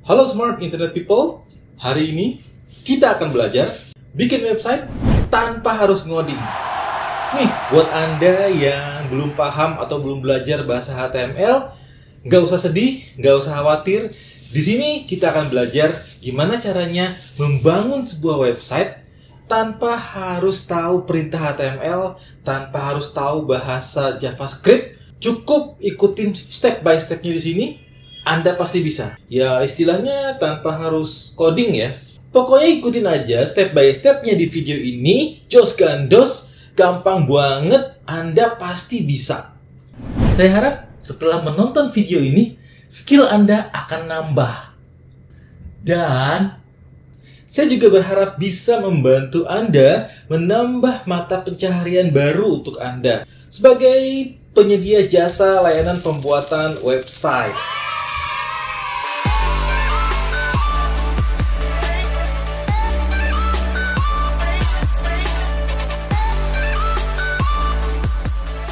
Halo Smart Internet People, hari ini kita akan belajar bikin website tanpa harus ngoding. Nih, buat Anda yang belum paham atau belum belajar bahasa HTML, nggak usah sedih, nggak usah khawatir. Di sini kita akan belajar gimana caranya membangun sebuah website tanpa harus tahu perintah HTML, tanpa harus tahu bahasa JavaScript. Cukup ikutin step by stepnya di sini. Anda pasti bisa. Ya istilahnya tanpa harus coding ya. Pokoknya ikutin aja step by stepnya di video ini. Jos gandos, gampang banget. Anda pasti bisa. Saya harap setelah menonton video ini, skill Anda akan nambah. Dan saya juga berharap bisa membantu Anda menambah mata pencaharian baru untuk Anda sebagai penyedia jasa layanan pembuatan website.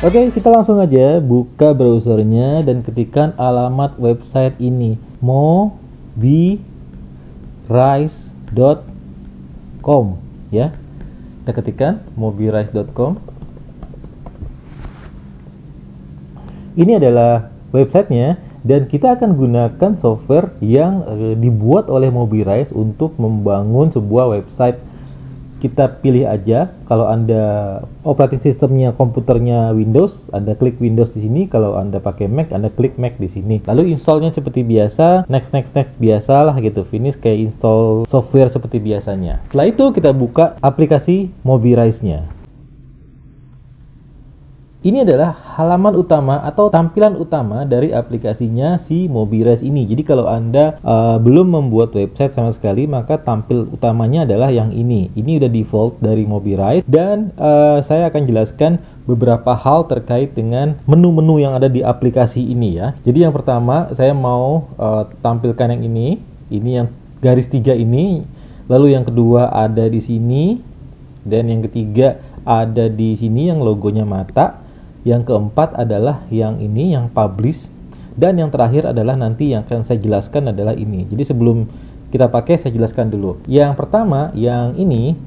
Oke, kita langsung aja buka browsernya dan ketikkan alamat website ini, mobirise.com ya. Kita ketikkan mobirise.com. Ini adalah websitenya dan kita akan gunakan software yang dibuat oleh Mobirise untuk membangun sebuah website. Kita pilih aja, kalau Anda operating sistemnya komputernya Windows, Anda klik Windows di sini. Kalau Anda pakai Mac, Anda klik Mac di sini. Lalu installnya seperti biasa, next biasalah gitu. Finish kayak install software seperti biasanya. Setelah itu kita buka aplikasi Mobirise-nya. Ini adalah halaman utama atau tampilan utama dari aplikasinya si Mobirise ini. Jadi kalau Anda belum membuat website sama sekali, maka tampil utamanya adalah yang ini. Ini udah default dari Mobirise dan saya akan jelaskan beberapa hal terkait dengan menu-menu yang ada di aplikasi ini ya. Jadi yang pertama saya mau tampilkan yang ini yang garis 3 ini. Lalu yang kedua ada di sini dan yang ketiga ada di sini yang logonya mata. Yang keempat adalah yang ini, yang publish. Dan yang terakhir adalah nanti yang akan saya jelaskan adalah ini. Jadi sebelum kita pakai, saya jelaskan dulu. Yang pertama, yang ini,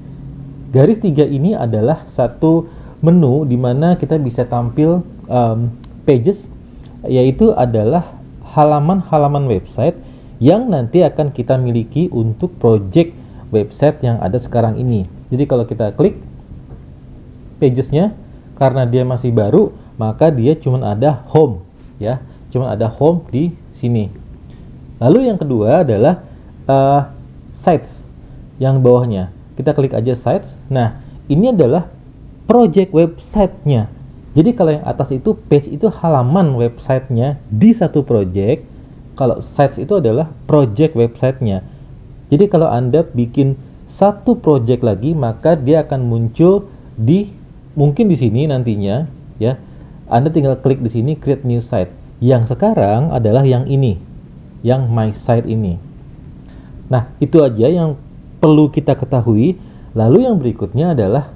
garis 3 ini adalah satu menu di mana kita bisa tampil pages, yaitu adalah halaman-halaman website yang nanti akan kita miliki untuk project website yang ada sekarang ini. Jadi kalau kita klik pagesnya, karena dia masih baru, maka dia cuma ada home ya, cuma ada home di sini. Lalu yang kedua adalah sites yang bawahnya. Kita klik aja sites. Nah, ini adalah project website-nya. Jadi kalau yang atas itu page itu halaman website-nya di satu project. Kalau sites itu adalah project website-nya. Jadi kalau Anda bikin satu project lagi, maka dia akan muncul mungkin di sini nantinya ya. Anda tinggal klik di sini create new site. Yang sekarang adalah yang ini, yang my site ini. Nah, itu aja yang perlu kita ketahui. Lalu yang berikutnya adalah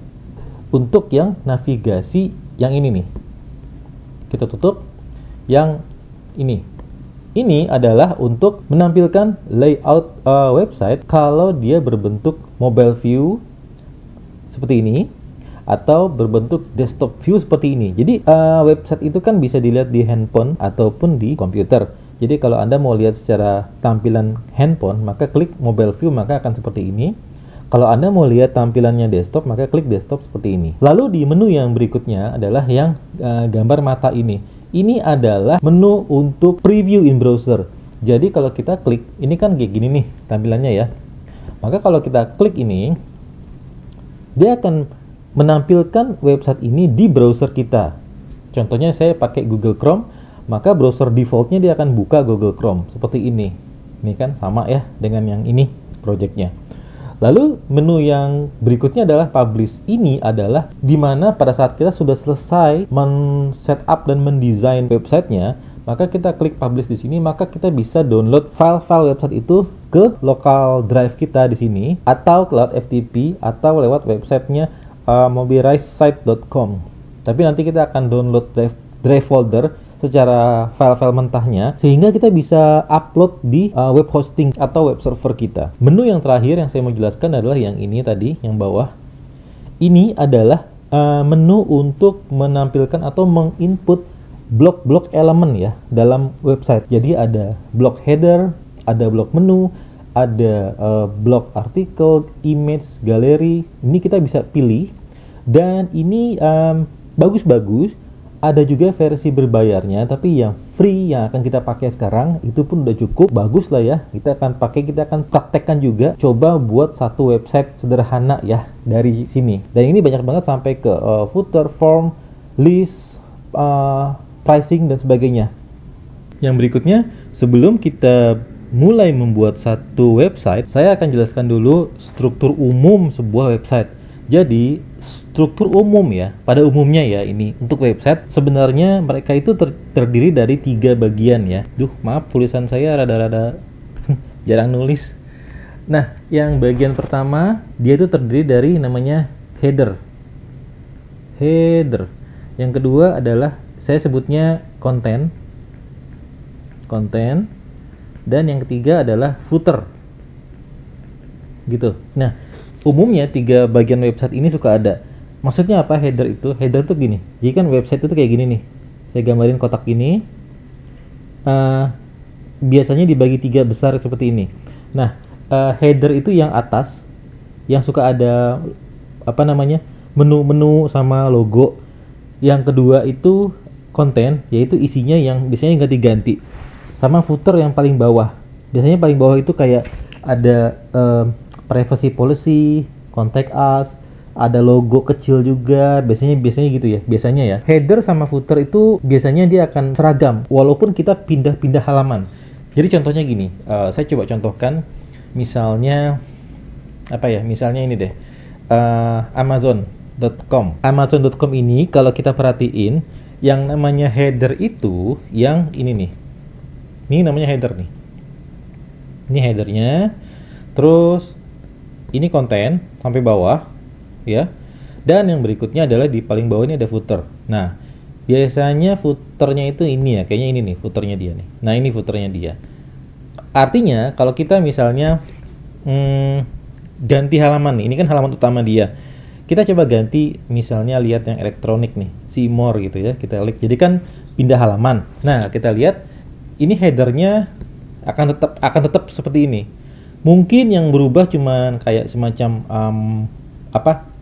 untuk yang navigasi yang ini nih. Kita tutup yang ini. Ini adalah untuk menampilkan layout website kalau dia berbentuk mobile view seperti ini atau berbentuk desktop view seperti ini. Jadi website itu kan bisa dilihat di handphone ataupun di komputer. Jadi kalau Anda mau lihat secara tampilan handphone, maka klik mobile view, maka akan seperti ini. Kalau Anda mau lihat tampilannya desktop, maka klik desktop seperti ini. Lalu di menu yang berikutnya adalah yang gambar mata ini. Ini adalah menu untuk preview in browser. Jadi kalau kita klik, ini kan kayak gini nih tampilannya ya. Maka kalau kita klik ini, dia akan menampilkan website ini di browser kita. Contohnya saya pakai Google Chrome, maka browser defaultnya dia akan buka Google Chrome seperti ini. Ini kan sama ya dengan yang ini projectnya. Lalu menu yang berikutnya adalah publish. Ini adalah dimana pada saat kita sudah selesai men-setup dan mendesain websitenya, maka kita klik publish di sini, maka kita bisa download file-file website itu ke local drive kita di sini atau cloud FTP atau lewat websitenya mobirisesite.com. Tapi nanti kita akan download drive folder secara file-file mentahnya, sehingga kita bisa upload di web hosting atau web server kita. Menu yang terakhir yang saya mau jelaskan adalah yang ini tadi, yang bawah. Ini adalah menu untuk menampilkan atau menginput blok-blok elemen ya dalam website. Jadi ada blok header, ada blok menu, ada blok artikel, image, galeri. Ini kita bisa pilih, dan ini bagus-bagus. Ada juga versi berbayarnya, tapi yang free yang akan kita pakai sekarang itu pun udah cukup bagus lah ya. Kita akan praktekkan juga, coba buat satu website sederhana ya dari sini. Dan ini banyak banget sampai ke footer, form, list, pricing dan sebagainya. Yang berikutnya, sebelum kita mulai membuat satu website, saya akan jelaskan dulu struktur umum sebuah website. Jadi struktur umum ya, pada umumnya ya, ini untuk website sebenarnya mereka itu terdiri dari 3 bagian ya. Maaf tulisan saya rada-rada jarang nulis. Nah, yang bagian pertama dia itu terdiri dari namanya header. Yang kedua adalah saya sebutnya konten. Dan yang ketiga adalah footer. Gitu. Nah, umumnya 3 bagian website ini suka ada. Maksudnya apa header itu? Header tuh gini. Jadi kan website itu kayak gini nih. Saya gambarin kotak ini. Biasanya dibagi 3 besar seperti ini. Nah, header itu yang atas, yang suka ada menu-menu sama logo. Yang kedua itu konten, yaitu isinya yang biasanya ganti-ganti. Sama footer yang paling bawah. Biasanya paling bawah itu kayak ada privacy policy, contact us, ada logo kecil juga, biasanya gitu ya. Biasanya ya. Header sama footer itu biasanya dia akan seragam walaupun kita pindah-pindah halaman. Jadi contohnya gini, saya coba contohkan misalnya Misalnya ini deh. Amazon.com. Amazon.com ini kalau kita perhatiin yang namanya header itu yang ini nih. Ini namanya header nih. Ini headernya. Terus ini konten sampai bawah ya. Dan yang berikutnya adalah di paling bawah ini ada footer. Nah, biasanya footernya itu ini ya, kayaknya ini nih footernya dia nih. Nah, ini footernya dia. Artinya kalau kita misalnya ganti halaman nih, ini kan halaman utama dia. Kita coba ganti misalnya lihat yang elektronik nih, see more gitu ya. Kita klik. Jadi kan pindah halaman. Nah, kita lihat ini headernya akan tetap seperti ini. Mungkin yang berubah cuman kayak semacam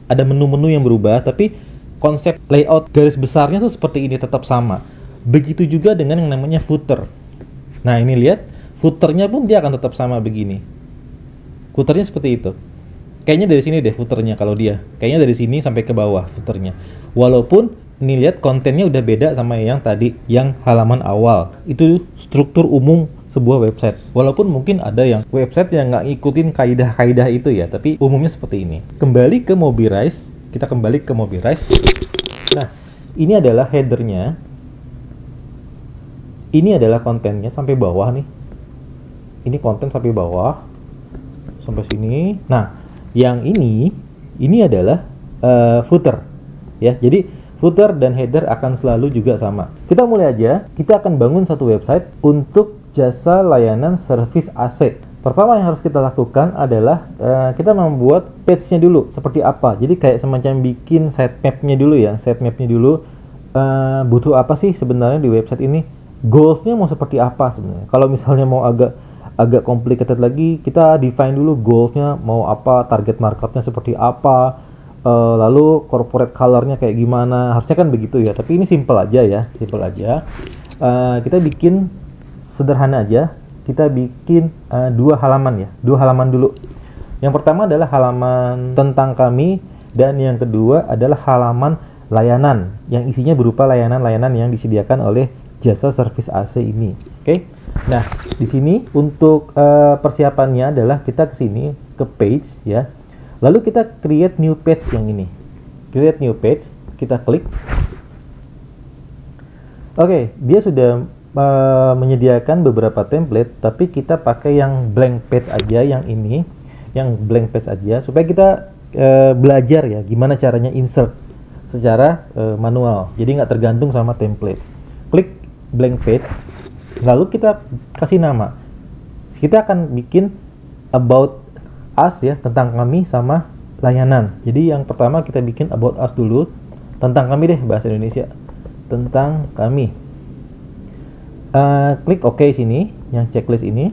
ada menu-menu yang berubah, tapi konsep layout garis besarnya tuh seperti ini, tetap sama. Begitu juga dengan yang namanya footer. Nah, ini lihat, footernya pun dia akan tetap sama begini. Footernya seperti itu. Kayaknya dari sini deh footernya kalau dia. Kayaknya dari sini sampai ke bawah footernya. Walaupun ini lihat kontennya udah beda sama yang tadi, yang halaman awal. Itu struktur umum sebuah website. Walaupun mungkin ada yang website yang nggak ngikutin kaidah-kaidah itu ya, tapi umumnya seperti ini. Kembali ke Mobirise, kita kembali ke Mobirise. Nah, ini adalah headernya. Ini adalah kontennya sampai bawah nih. Ini konten sampai bawah, sampai sini. Nah, yang ini adalah footer, ya. Jadi footer dan header akan selalu juga sama. Kita mulai aja. Kita akan bangun satu website untuk jasa layanan servis AC. Pertama yang harus kita lakukan adalah kita membuat page-nya dulu seperti apa. Jadi kayak semacam bikin sitemap-nya dulu ya. Sitemap-nya dulu butuh apa sih sebenarnya di website ini? Goals-nya mau seperti apa sebenarnya? Kalau misalnya mau agak complicated lagi, kita define dulu goals-nya mau apa, target marketnya seperti apa, lalu corporate color-nya kayak gimana. Harusnya kan begitu ya. Tapi ini simple aja ya, simple aja. Kita bikin sederhana aja, kita bikin 2 halaman ya, 2 halaman dulu. Yang pertama adalah halaman tentang kami, dan yang kedua adalah halaman layanan yang isinya berupa layanan-layanan yang disediakan oleh jasa servis AC ini. Oke. Nah, di sini untuk persiapannya adalah kita ke sini ke page ya. Lalu kita create new page yang ini. Create new page, kita klik. Oke, dia sudah menyediakan beberapa template, tapi kita pakai yang blank page aja, yang ini, yang blank page aja, supaya kita belajar ya gimana caranya insert secara manual, jadi nggak tergantung sama template. Klik blank page, lalu kita kasih nama. Kita akan bikin about us ya, tentang kami sama layanan. Jadi yang pertama kita bikin about us dulu, tentang kami deh, bahasa Indonesia, tentang kami. Klik OK sini, yang checklist ini.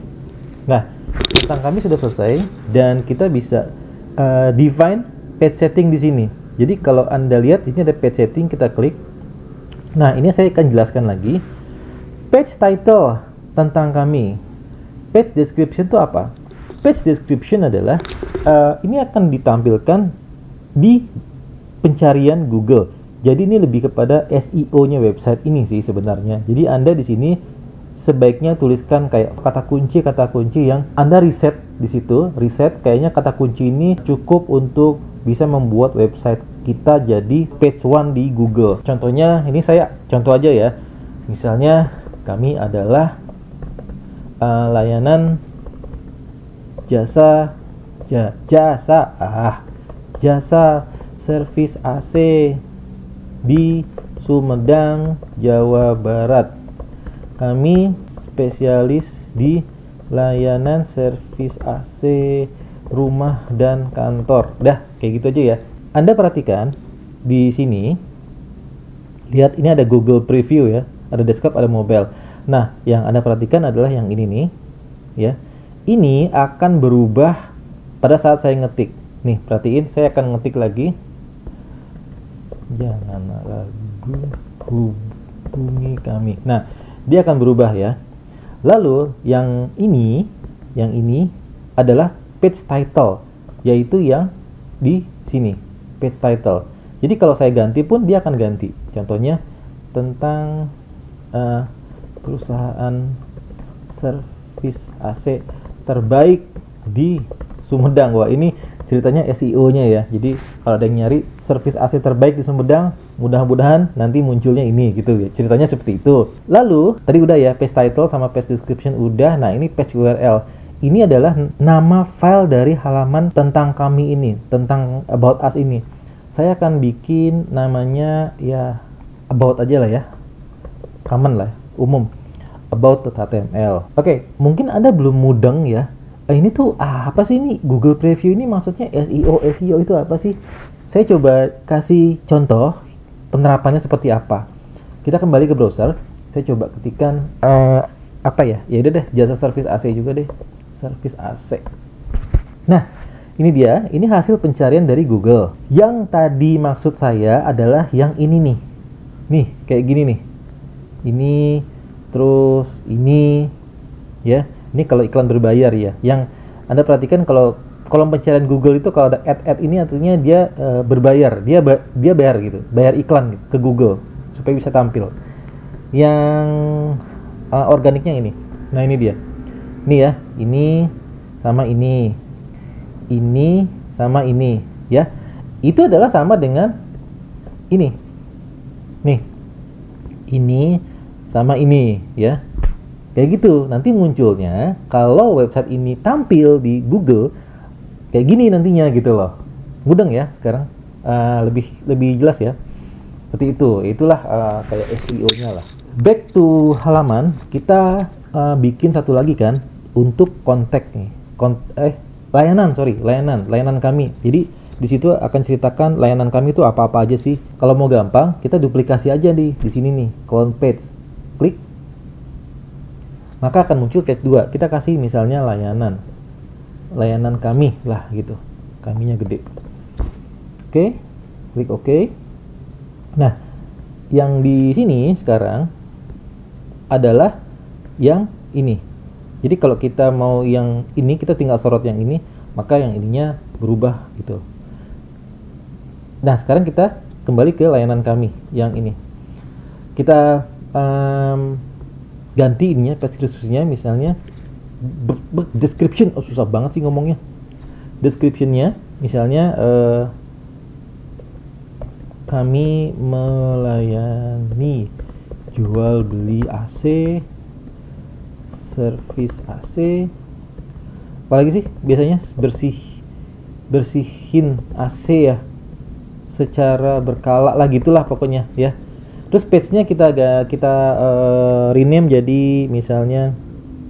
Nah, tentang kami sudah selesai dan kita bisa define page setting di sini. Jadi kalau Anda lihat di sini ada page setting, kita klik. Nah, ini saya akan jelaskan lagi. Page title tentang kami. Page description itu apa? Page description adalah ini akan ditampilkan di pencarian Google. Jadi ini lebih kepada SEO-nya website ini sih sebenarnya. Jadi Anda di sini sebaiknya tuliskan kayak kata kunci yang Anda riset di situ. Riset kayaknya kata kunci ini cukup untuk bisa membuat website kita jadi page 1 di Google. Contohnya ini saya contoh aja ya. Misalnya kami adalah layanan jasa servis AC di Sumedang, Jawa Barat. Kami spesialis di layanan servis AC rumah dan kantor. Dah, kayak gitu aja ya. Anda perhatikan di sini, lihat ini ada Google Preview ya, ada desktop, ada mobile. Nah, yang Anda perhatikan adalah yang ini nih, ya. Ini akan berubah pada saat saya ngetik. Nih, perhatiin, saya akan ngetik lagi. Jangan ragu, hubungi kami. Nah, dia akan berubah ya. Lalu yang ini adalah page title, yaitu yang di sini, page title. Jadi kalau saya ganti pun dia akan ganti. Contohnya tentang perusahaan servis AC terbaik di Sumedang. Wah, ini ceritanya SEO-nya ya. Jadi kalau ada yang nyari servis AC terbaik di Sumedang, mudah-mudahan nanti munculnya ini gitu ya. Ceritanya seperti itu. Lalu tadi udah ya, page title sama page description udah. Nah, ini page URL. Ini adalah nama file dari halaman tentang kami ini, tentang about us ini. Saya akan bikin namanya ya about aja lah ya. Common lah, umum. About.html. Oke, mungkin Anda belum mudeng ya. Ini tuh apa sih ini Google Preview ini, maksudnya SEO itu apa sih? Saya coba kasih contoh penerapannya seperti apa. Kita kembali ke browser. Saya coba ketikkan apa ya? Ya udah deh, jasa servis AC juga deh. Servis AC. Nah, ini dia. Ini hasil pencarian dari Google. Yang tadi maksud saya adalah yang ini nih. Nih, kayak gini nih. Ini terus ini ya. Ini kalau iklan berbayar ya. Yang Anda perhatikan kalau kolom pencarian Google itu kalau ada ad ini artinya dia berbayar. Dia bayar gitu. Bayar iklan gitu, ke Google supaya bisa tampil. Yang organiknya ini. Nah, ini dia. Ini ya. Ini sama ini. Ini sama ini ya. Itu adalah sama dengan ini. Nih. Ini sama ini ya. Kayak gitu. Nanti munculnya kalau website ini tampil di Google kayak gini nantinya gitu loh. Mudeng ya sekarang. Lebih jelas ya. Seperti itu. Itulah kayak SEO-nya lah. Back to halaman, kita bikin satu lagi kan untuk kontak nih. Layanan kami. Jadi di situ akan ceritakan layanan kami itu apa-apa aja sih. Kalau mau gampang, kita duplikasi aja di sini nih, clone page. Klik. Maka akan muncul page 2. Kita kasih misalnya layanan kami lah gitu. Kaminya gede. Oke. Klik OK. Nah, yang di sini sekarang adalah yang ini. Jadi kalau kita mau yang ini, kita tinggal sorot yang ini, maka yang ininya berubah gitu. Nah, sekarang kita kembali ke layanan kami yang ini. Kita ganti ininya, deskripsinya misalnya description. Oh, susah banget sih ngomongnya. Descriptionnya misalnya kami melayani jual beli AC, servis AC, apalagi sih biasanya bersihin AC ya secara berkala lah, gitulah pokoknya ya. Terus page-nya rename jadi misalnya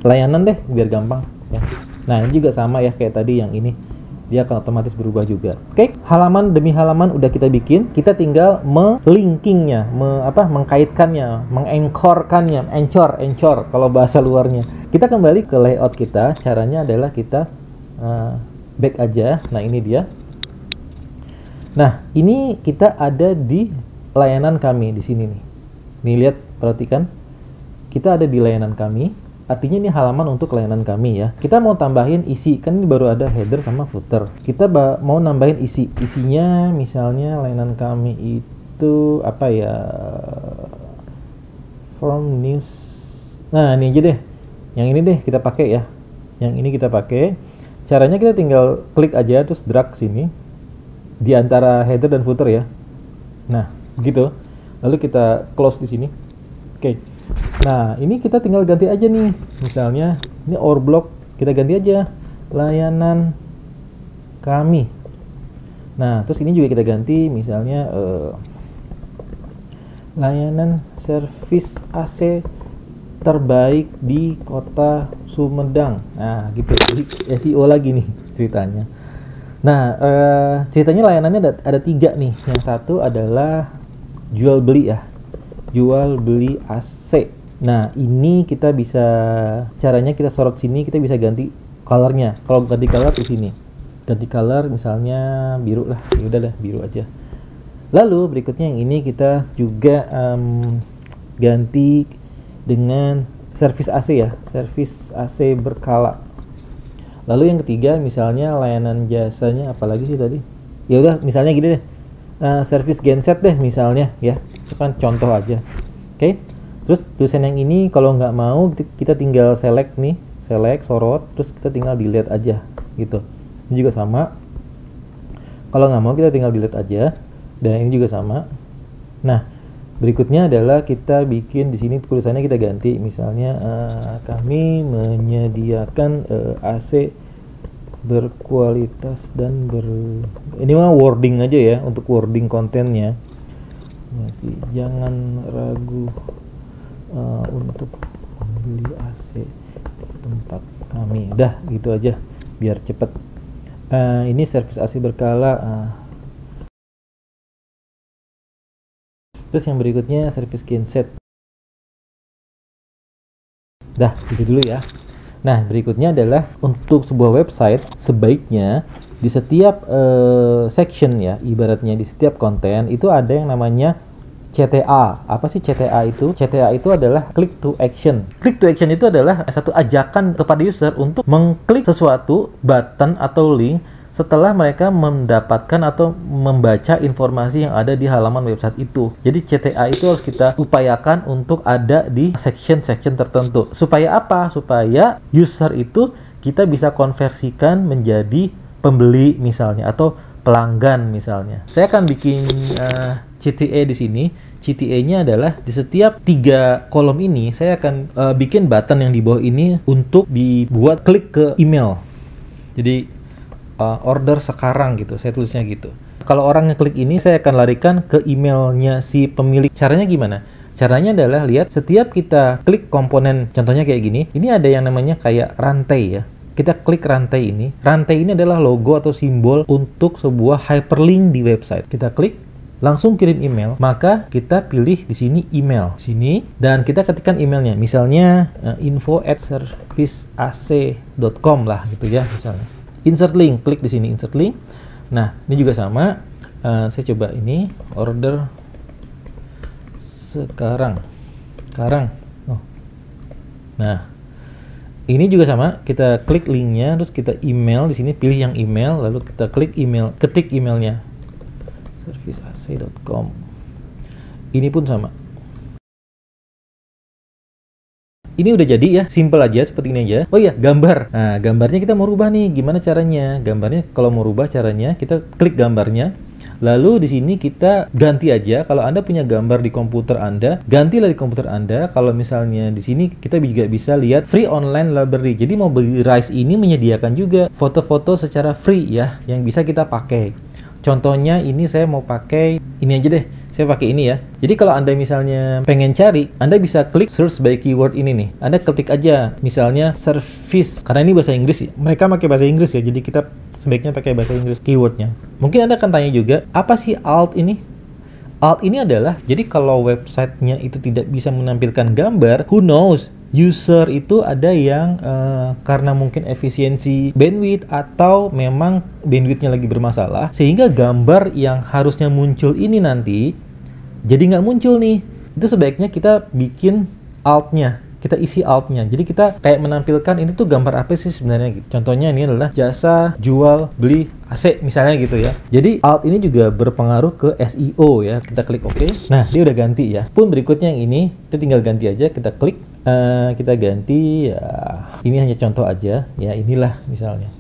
layanan deh biar gampang ya. Nah, ini juga sama ya kayak tadi yang ini. Dia akan otomatis berubah juga. Oke, halaman demi halaman udah kita bikin. Kita tinggal melinkingnya, mengkaitkannya, mengengkorkannya, anchor kalau bahasa luarnya. Kita kembali ke layout kita. Caranya adalah kita back aja. Nah, ini dia. Nah, ini kita ada di layanan kami di sini nih. Nih lihat, perhatikan. Kita ada di layanan kami. Artinya ini halaman untuk layanan kami ya. Kita mau tambahin isi, kan ini baru ada header sama footer. Kita mau nambahin isinya misalnya layanan kami itu apa ya? From news. Nah, ini aja deh. Yang ini deh kita pakai ya. Yang ini kita pakai. Caranya kita tinggal klik aja terus drag sini di antara header dan footer ya. Nah, begitu. Lalu kita close di sini. Oke. Nah, ini kita tinggal ganti aja nih. Misalnya, ini our blog, kita ganti aja layanan kami. Nah, terus ini juga kita ganti misalnya layanan servis AC terbaik di Kota Sumedang. Nah, gitu. Jadi SEO lagi nih ceritanya. Nah, ceritanya layanannya ada 3 nih. Yang satu adalah jual beli ya. Jual beli AC. Nah, ini kita bisa, caranya kita sorot sini, kita bisa ganti colornya. Kalau ganti color di sini, ganti color misalnya biru lah, ya udah lah biru aja. Lalu berikutnya yang ini kita juga ganti dengan servis AC ya, servis AC berkala. Lalu yang ketiga misalnya layanan jasanya apalagi sih tadi? Ya udah misalnya gini deh, servis genset deh misalnya ya, itu kan contoh aja. Oke. Terus tulisan yang ini kalau nggak mau kita tinggal select nih, sorot, terus kita tinggal delete aja gitu. Ini juga sama. Kalau nggak mau kita tinggal delete aja. Dan ini juga sama. Nah, berikutnya adalah kita bikin di sini tulisannya kita ganti, misalnya kami menyediakan AC berkualitas dan ini mah wording aja ya untuk wording kontennya. Masih jangan ragu untuk membeli AC di tempat kami. Udah gitu aja biar cepet. Ini servis AC berkala. Terus yang berikutnya servis genset. Dah gitu dulu ya. Nah, berikutnya adalah untuk sebuah website sebaiknya di setiap section ya, ibaratnya di setiap konten itu ada yang namanya CTA. Apa sih CTA itu? CTA itu adalah click to action. Click to action itu adalah satu ajakan kepada user untuk mengklik sesuatu, button atau link setelah mereka mendapatkan atau membaca informasi yang ada di halaman website itu. Jadi CTA itu harus kita upayakan untuk ada di section-section tertentu. Supaya apa? Supaya user itu kita bisa konversikan menjadi pembeli misalnya atau pelanggan misalnya. Saya akan bikin CTA di sini. CTA-nya adalah di setiap 3 kolom ini saya akan bikin button yang di bawah ini untuk dibuat klik ke email. Jadi order sekarang gitu, saya tulisnya gitu. Kalau orang ngeklik ini, saya akan larikan ke emailnya si pemilik. Caranya gimana? Caranya adalah lihat setiap kita klik komponen, contohnya kayak gini, ini ada yang namanya kayak rantai ya. Kita klik rantai ini. Rantai ini adalah logo atau simbol untuk sebuah hyperlink di website. Kita klik, langsung kirim email. Maka kita pilih di sini email, sini, dan kita ketikkan emailnya. Misalnya info@serviceac.com lah gitu ya, misalnya. Insert link, klik di sini insert link. Nah, ini juga sama. Saya coba ini order sekarang. Oh. Nah, ini juga sama. Kita klik linknya, terus kita email di sini, pilih yang email, lalu kita klik email, ketik emailnya serviceac.com. Ini pun sama. Ini udah jadi ya, simple aja seperti ini aja. Oh iya, gambar. Nah, gambarnya kita mau rubah nih. Gimana caranya? Gambarnya kalau mau rubah caranya kita klik gambarnya. Lalu di sini kita ganti aja. Kalau Anda punya gambar di komputer Anda, gantilah di komputer Anda. Kalau misalnya di sini kita juga bisa lihat free online library. Jadi Mobilize ini menyediakan juga foto-foto secara free ya yang bisa kita pakai. Contohnya ini saya mau pakai ini aja deh. Saya pakai ini ya. Jadi kalau Anda misalnya pengen cari, Anda bisa klik search by keyword ini nih. Anda ketik aja misalnya service, karena ini bahasa Inggris ya. Mereka pakai bahasa Inggris ya, jadi kita sebaiknya pakai bahasa Inggris keywordnya. Mungkin Anda akan tanya juga, apa sih alt ini? Alt ini adalah, jadi kalau websitenya itu tidak bisa menampilkan gambar, who knows? User itu ada yang karena mungkin efisiensi bandwidth atau memang bandwidthnya lagi bermasalah, sehingga gambar yang harusnya muncul ini nanti jadi nggak muncul nih. Itu sebaiknya kita bikin altnya, kita isi altnya. Jadi kita kayak menampilkan ini tuh gambar apa sih sebenarnya gitu. Contohnya ini adalah jasa jual beli AC misalnya gitu ya. Jadi alt ini juga berpengaruh ke SEO ya. Kita klik OK. Nah, dia udah ganti ya. Pun berikutnya yang ini, kita tinggal ganti aja. Kita klik, kita ganti ya. Ini hanya contoh aja ya. Inilah misalnya.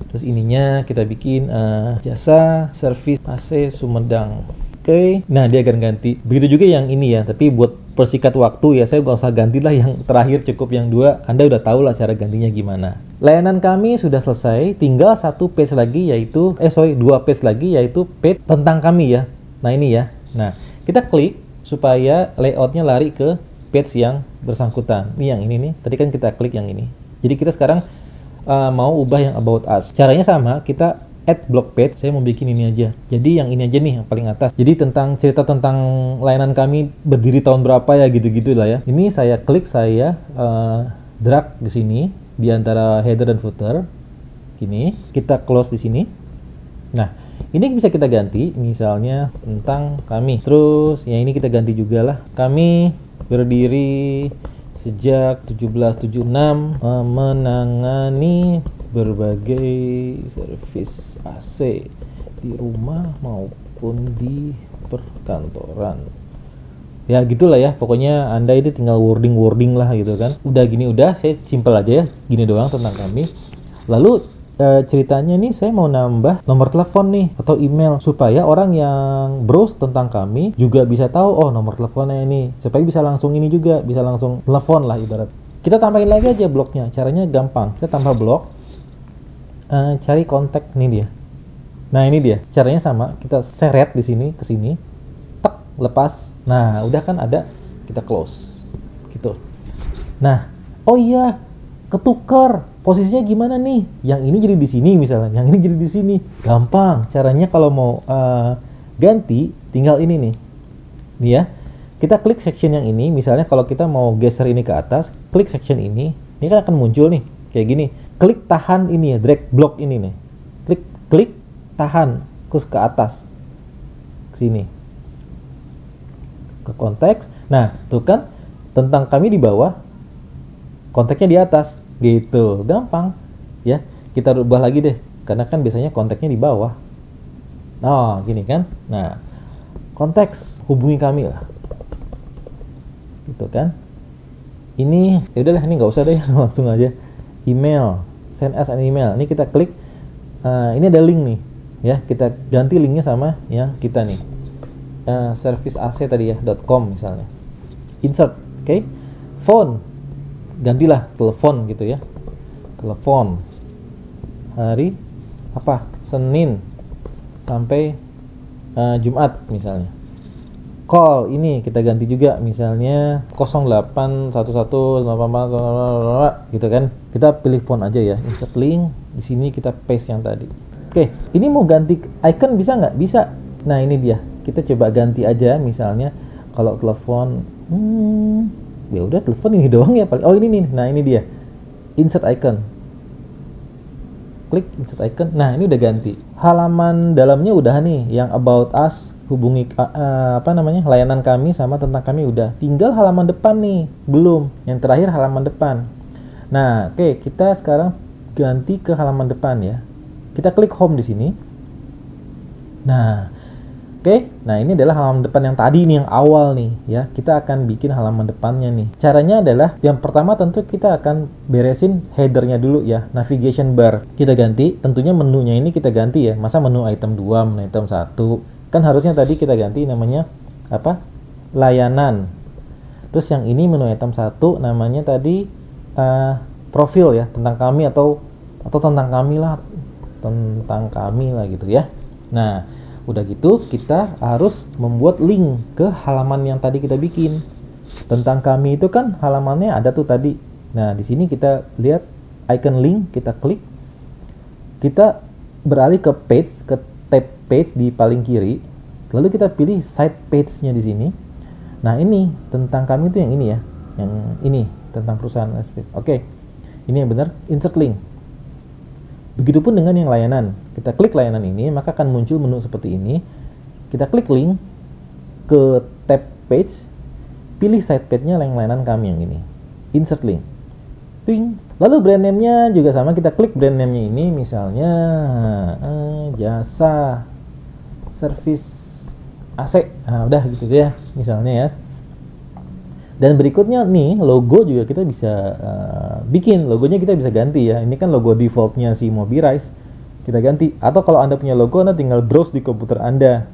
Terus ininya kita bikin jasa servis AC Sumedang. Oke, nah dia akan ganti. Begitu juga yang ini ya, tapi buat persikat waktu ya, saya nggak usah gantilah yang terakhir, cukup yang dua. Anda udah tahu lah cara gantinya gimana. Layanan kami sudah selesai, tinggal satu page lagi yaitu, dua page lagi yaitu page tentang kami ya. Nah ini ya, nah kita klik supaya layoutnya lari ke page yang bersangkutan. Ini yang ini nih, tadi kan kita klik yang ini. Jadi kita sekarang mau ubah yang about us. Caranya sama, kita add blog page. Saya mau bikin ini aja. Jadi yang ini aja nih, yang paling atas. Jadi cerita tentang layanan kami berdiri tahun berapa ya, gitu-gitu lah ya. Ini saya klik, saya drag ke sini di antara header dan footer. Gini, kita close di sini. Nah, ini bisa kita ganti, misalnya tentang kami. Terus yang ini kita ganti juga lah. Kami berdiri sejak 1776 menangani berbagai servis AC di rumah maupun di perkantoran. Ya gitulah ya, pokoknya Anda ini tinggal wording lah gitu kan. Udah gini, udah saya simple aja ya, gini doang tentang kami. Lalu ceritanya nih saya mau nambah nomor telepon nih atau email supaya orang yang browse tentang kami juga bisa tahu, oh nomor teleponnya ini, supaya bisa langsung ini juga, bisa langsung telepon lah ibarat. Kita tambahin lagi aja bloknya, caranya gampang. Kita tambah blok, cari kontak, ini dia. Nah ini dia, caranya sama, kita seret di sini ke sini, tek, lepas. Nah udah kan ada, kita close, gitu. Nah, oh iya, ketukar posisinya gimana nih? Yang ini jadi di sini misalnya, yang ini jadi di sini. Gampang. Caranya kalau mau ganti, tinggal ini nih. Nih ya. Kita klik section yang ini. Misalnya kalau kita mau geser ini ke atas, klik section ini. Ini kan akan muncul nih, kayak gini. Klik tahan ini ya, drag block ini nih. Klik tahan, terus ke atas, ke sini, ke konteks. Nah, tuh kan tentang kami di bawah, konteksnya di atas. Gitu, gampang ya. Kita rubah lagi deh, karena kan biasanya kontaknya di bawah. Oh gini kan. Nah, konteks hubungi kami lah, gitu kan. Ini ya udahlah, ini nggak usah deh, langsung aja email, send us an email. Ini kita klik, ini ada link nih ya, kita ganti linknya sama yang kita nih, serviceac tadi ya .com misalnya. Insert, oke. Phone, gantilah telepon gitu ya. Telepon hari apa? Senin sampai Jumat misalnya. Call ini kita ganti juga misalnya 081188 gitu kan. Kita pilih phone aja ya. Insert link, di sini kita paste yang tadi. Oke, ini mau ganti icon bisa nggak? Bisa. Nah, ini dia. Kita coba ganti aja misalnya kalau telepon ya udah telepon ini doang ya paling. Oh ini nih, nah ini dia, insert icon, klik insert icon. Nah ini udah ganti. Halaman dalamnya udah nih, yang about us, hubungi layanan kami sama tentang kami udah. Tinggal halaman depan nih, belum. Yang terakhir halaman depan. Nah oke, kita sekarang ganti ke halaman depan ya. Kita klik home di sini. Nah oke, nah ini adalah halaman depan yang tadi nih, yang awal nih ya. Kita akan bikin halaman depannya nih. Caranya adalah yang pertama tentu kita akan beresin headernya dulu ya, navigation bar. Kita ganti, tentunya menunya ini kita ganti ya. Masa menu item 2, menu item 1. Kan harusnya tadi kita ganti namanya apa? Layanan. Terus yang ini menu item 1 namanya tadi profil ya, tentang kami atau tentang kami lah. Tentang kami lah gitu ya. Nah, Udah gitu kita harus membuat link ke halaman yang tadi kita bikin. Tentang kami itu kan halamannya ada tuh tadi. Nah, di sini kita lihat icon link, kita klik. Kita beralih ke page, ke tab page di paling kiri. Lalu kita pilih site page-nya di sini. Nah, ini tentang kami itu yang ini ya. Yang ini tentang perusahaan. Oke. Ini yang benar, insert link. Begitupun dengan yang layanan. Kita klik layanan ini, maka akan muncul menu seperti ini. Kita klik link ke tab page, pilih site page-nya yang layanan kami yang ini. Insert link. Ting. Lalu brand name-nya juga sama, kita klik brand name-nya ini, misalnya jasa service AC. Nah, udah gitu ya, misalnya ya. Dan berikutnya nih, logo juga kita bisa bikin. Logonya kita bisa ganti ya. Ini kan logo defaultnya si Mobirise. Kita ganti. Atau kalau Anda punya logo, Anda tinggal browse di komputer Anda.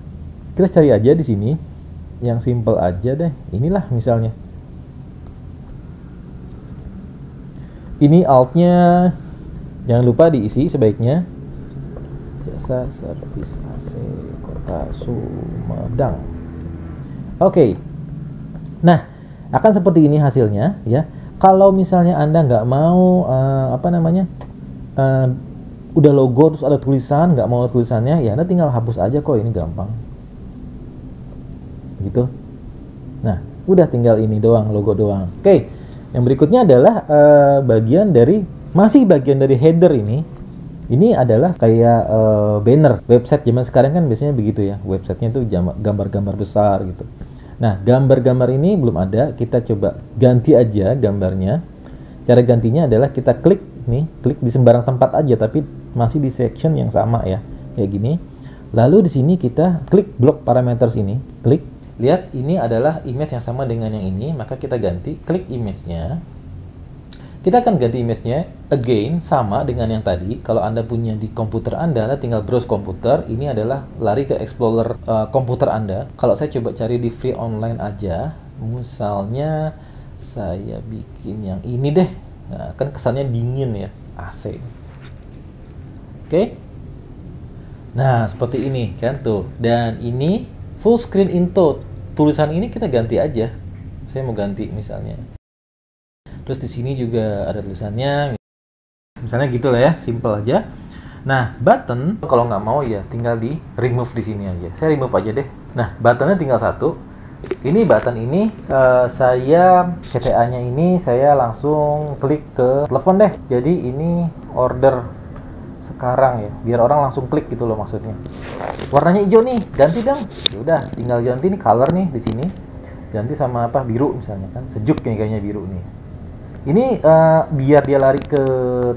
Kita cari aja di sini. Yang simple aja deh. Inilah misalnya. Ini alt-nya jangan lupa diisi sebaiknya. Jasa servis AC Kota Sumedang. Oke. Nah, akan seperti ini hasilnya ya. Kalau misalnya Anda nggak mau udah logo terus ada tulisan, nggak mau tulisannya, ya Anda tinggal hapus aja kok, ini gampang gitu. Nah, udah tinggal ini doang, logo doang. Oke, yang berikutnya adalah bagian dari header ini. Ini adalah kayak banner website zaman sekarang kan biasanya begitu ya, websitenya tuh gambar-gambar besar gitu. Nah, gambar-gambar ini belum ada, kita coba ganti aja gambarnya. Cara gantinya adalah kita klik nih, klik di sembarang tempat aja, tapi masih di section yang sama ya, kayak gini. Lalu di sini kita klik blok parameters ini, klik. Lihat, ini adalah image yang sama dengan yang ini, maka kita ganti, klik image-nya. Kita akan ganti image-nya, again, sama dengan yang tadi. Kalau Anda punya di komputer Anda tinggal browse komputer. Ini adalah lari ke Explorer komputer Anda. Kalau saya coba cari di free online aja, misalnya saya bikin yang ini deh. Nah, kan kesannya dingin ya, AC. Oke. Nah, seperti ini kan tuh. Dan ini full screen into. Tulisan ini kita ganti aja. Saya mau ganti misalnya. Terus di sini juga ada tulisannya. Misalnya gitu lah ya, simple aja. Nah, button kalau nggak mau ya tinggal di remove di sini aja. Saya remove aja deh. Nah, buttonnya tinggal satu. Ini button ini saya CTA-nya ini saya langsung klik ke telepon deh. Jadi ini order sekarang ya, biar orang langsung klik gitu loh maksudnya. Warnanya hijau nih, ganti dong. Ya udah, tinggal ganti nih color nih di sini. Ganti sama apa? Biru misalnya kan. Sejuk nih kayaknya biru nih. Ini biar dia lari ke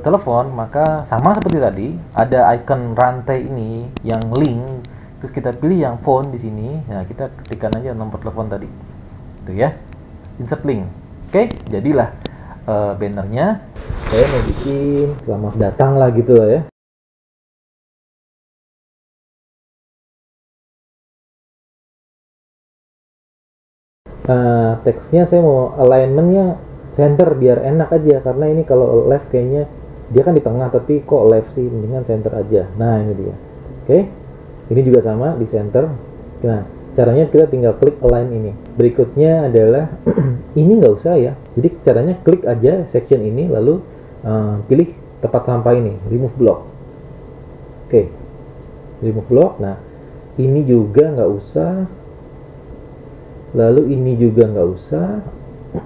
telepon, maka sama seperti tadi, ada icon rantai ini yang link. Terus kita pilih yang phone di sini. Nah, kita ketikkan aja nomor telepon tadi. Itu ya. Insert link. Oke, jadilah bannernya. Saya mau bikin selamat datang lah gitu lah ya. Teksnya saya mau alignmentnya center biar enak aja, karena ini kalau left kayaknya dia kan di tengah tapi kok left sih, mendingan center aja. Nah, ini dia. Oke, ini juga sama di center. Nah, caranya kita tinggal klik align ini. Berikutnya adalah ini nggak usah ya, jadi caranya klik aja section ini, lalu pilih tempat sampah ini, remove block. Oke, remove block. Nah, ini juga nggak usah, lalu ini juga nggak usah.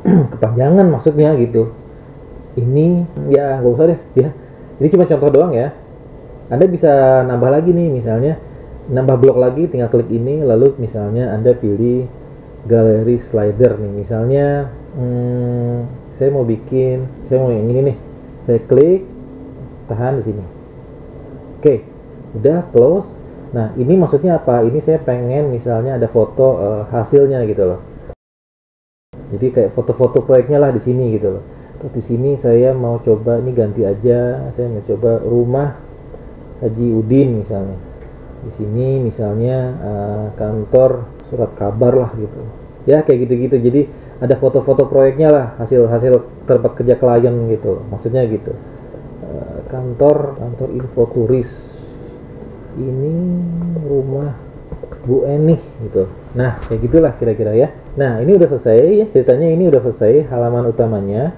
Kepanjangan maksudnya gitu. Ini ya nggak usah deh ya. Ini cuma contoh doang ya. Anda bisa nambah lagi nih, misalnya nambah blok lagi, tinggal klik ini, lalu misalnya Anda pilih galeri slider nih, misalnya saya mau yang ini nih. Saya klik, tahan di sini. Oke, udah close. Nah, ini maksudnya apa? Ini saya pengen misalnya ada foto hasilnya gitu loh. Jadi kayak foto-foto proyeknya lah di sini gitu loh. Terus di sini saya mau coba ini ganti aja. Saya mau coba rumah Haji Udin misalnya. Di sini misalnya kantor surat kabar lah gitu. Ya kayak gitu-gitu. Jadi ada foto-foto proyeknya lah, hasil tempat kerja klien gitu. Maksudnya gitu. Kantor infoturis. Ini rumah Bu Eni gitu. Nah, kayak gitulah kira-kira ya. Nah, ini udah selesai ya ceritanya, ini udah selesai halaman utamanya.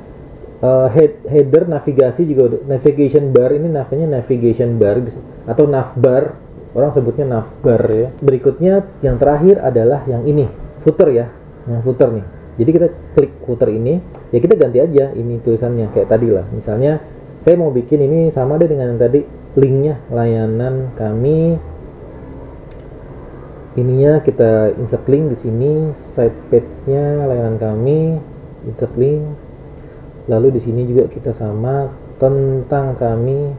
Header navigasi juga udah, navigation bar ini namanya navigation bar atau navbar, orang sebutnya navbar ya. Berikutnya yang terakhir adalah yang ini, footer ya, yang footer nih. Jadi kita klik footer ini, ya kita ganti aja ini tulisannya kayak tadi lah. Misalnya saya mau bikin ini sama deh dengan yang tadi, linknya layanan kami. Ininya kita insert link di sini, site page-nya layanan kami, insert link. Lalu di sini juga kita sama tentang kami,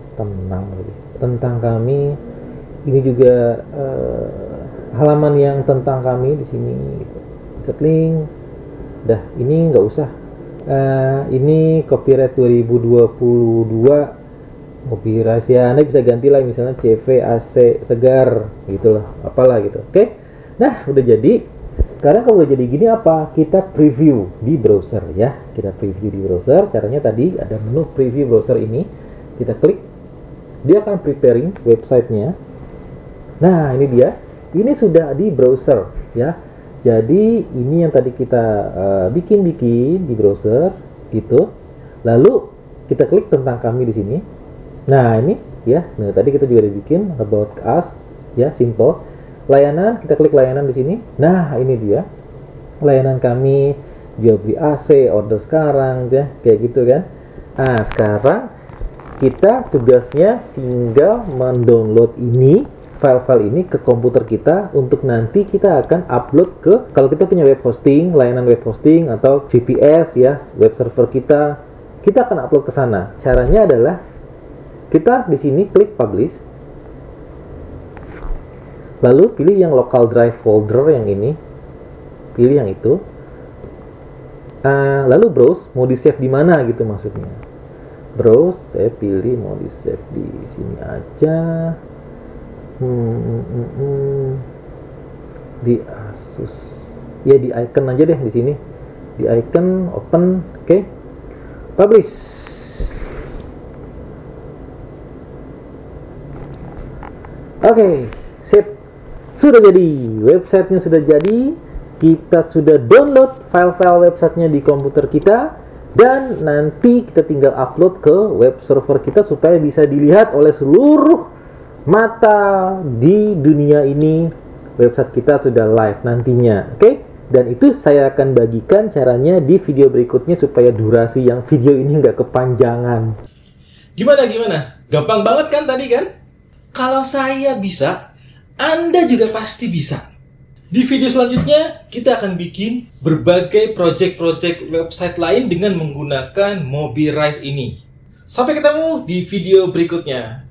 tentang kami. Ini juga halaman yang tentang kami di sini. Gitu. Insert link. Dah, ini nggak usah. Ini copyright 2022. Copyright ya, Anda bisa ganti lah misalnya CV AC Segar gitu loh, apalah gitu. Oke. Nah, udah jadi. Sekarang kalau udah jadi gini apa? Kita preview di browser ya. Kita preview di browser. Caranya tadi ada menu preview browser ini. Kita klik. Dia akan preparing websitenya. Nah, ini dia. Ini sudah di browser ya. Jadi ini yang tadi kita bikin di browser gitu. Lalu kita klik tentang kami di sini. Nah, ini ya. Nah, tadi kita juga udah bikin about us ya, simple. Layanan, kita klik layanan di sini. Nah, ini dia. Layanan kami, jual beli AC, order sekarang ya, kayak gitu kan. Nah, sekarang kita tugasnya tinggal mendownload ini, file-file ini ke komputer kita untuk nanti kita akan upload ke, kalau kita punya web hosting, layanan web hosting atau VPS ya, web server kita akan upload ke sana. Caranya adalah kita di sini klik publish, lalu pilih yang local drive folder yang ini, pilih yang itu, lalu browse mau di save di mana gitu maksudnya. Browse, saya pilih mau di save di sini aja, di Asus, ya di icon aja deh di sini, di icon, open, oke, publish. Oke, sip. Sudah jadi, websitenya sudah jadi. Kita sudah download file-file websitenya di komputer kita, dan nanti kita tinggal upload ke web server kita supaya bisa dilihat oleh seluruh mata di dunia ini. Website kita sudah live nantinya, oke? Dan itu saya akan bagikan caranya di video berikutnya supaya durasi yang video ini nggak kepanjangan. Gimana? Gampang banget kan tadi kan? Kalau saya bisa, Anda juga pasti bisa. Di video selanjutnya, kita akan bikin berbagai project-project website lain dengan menggunakan Mobirise ini. Sampai ketemu di video berikutnya.